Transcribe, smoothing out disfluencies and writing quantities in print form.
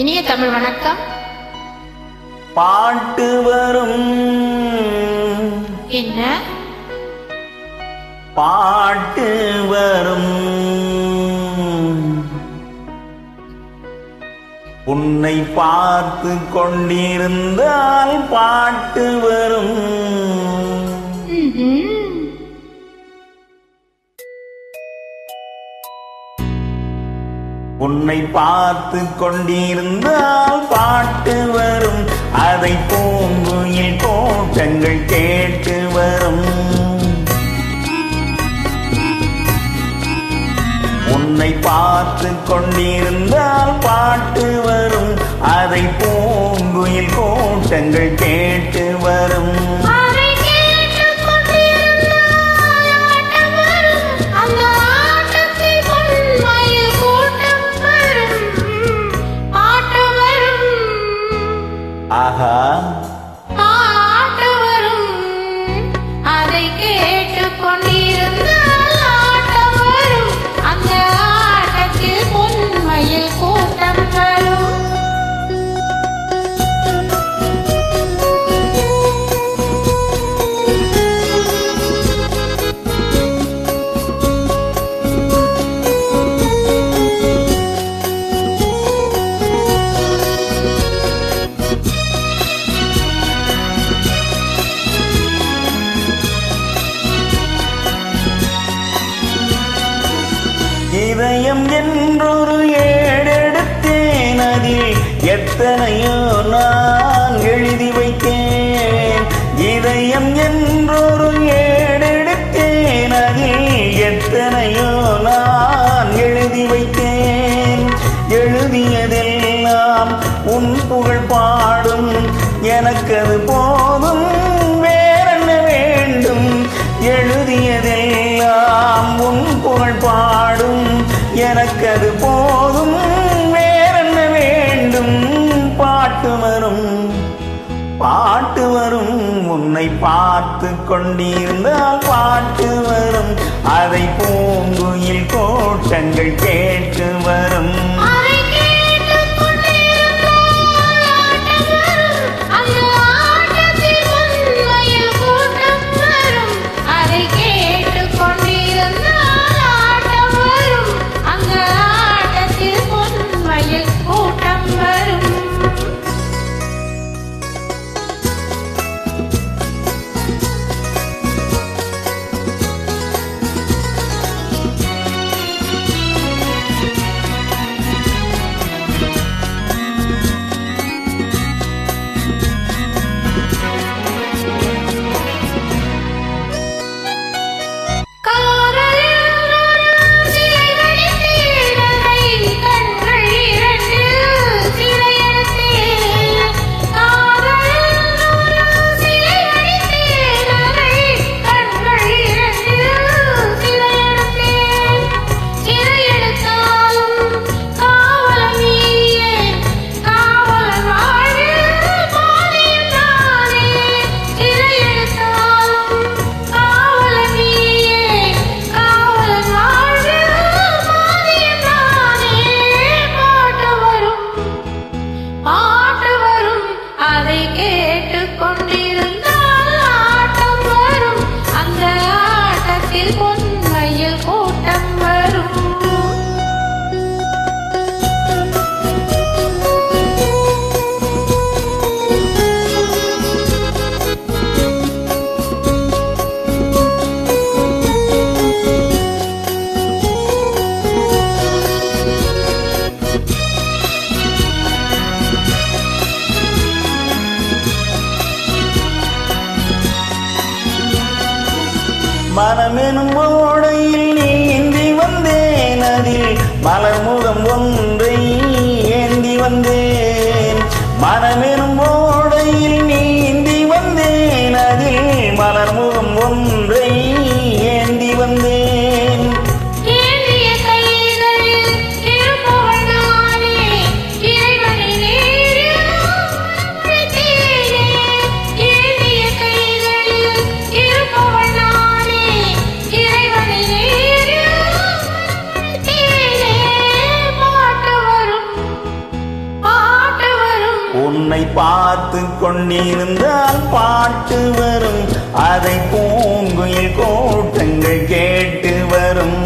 இனிய தமிழ் வணக்கம். பாட்டு வரும் என்ன பாட்டு வரும், உன்னை பார்த்து கொண்டிருந்தால் பாட்டு வரும். உன்னை பார்த்து கொண்டிருந்தால் பாட்டு வரும், அதை பூங்குயில் கோட்டங்கள் கேட்டு வரும். உன்னை பார்த்து கொண்டிருந்தால் பாட்டு வரும், அதை பூங்குயில் கோட்டங்கள் கேட்டு வரும். ஆஹா, ஆட்டு வரும், அதை கேட்டு கொண்டிருந்தால் ஆட்டம் வரும், அந்த ஆட்டத்தில் பொன்மையில் கூட்டம் வரும். இதயம் என்றொரு ஏடெடுத்தேன், அதில் எத்தனையோ நான் எழுதி வைத்தேன். இதயம் என்றொரு ஏடெடுத்தேன், அதில் எத்தனையோ நான் எழுதி வைத்தேன். எழுதியதெல்லாம் உன் புகழ் பாடும், எனக்கது போதும், வேறென்ன வேண்டும். எழுதியதெல்லாம் உன் புகழ் பாடும், எனக்கது போதும், வேறென்ன வேண்டும். பாட்டு வரும், பாட்டு வரும், உன்னை பார்த்து கொண்டிருந்தால் பாட்டு வரும், அதை பூங்குயில் கோட்டங்கள் கேட்டு வரும். பொன்மையில் கூட்டம் வரும். மனமெனும் ஓடையில் நீந்தி வந்தேன், அதில் மலர்முகம் ஒன்றை ஏந்தி வந்தேன். மனமெனும் ஓடையில் நீந்தி வந்தேன், அதில் மலர்முகம் ஒன்றை ஏந்தி வந்தேன். ஆ என்னை பார்த்து கொண்டிருந்தால் பாட்டு வரும், அதை பூங்குயில் கூட்டங்கள் கேட்டு வரும்.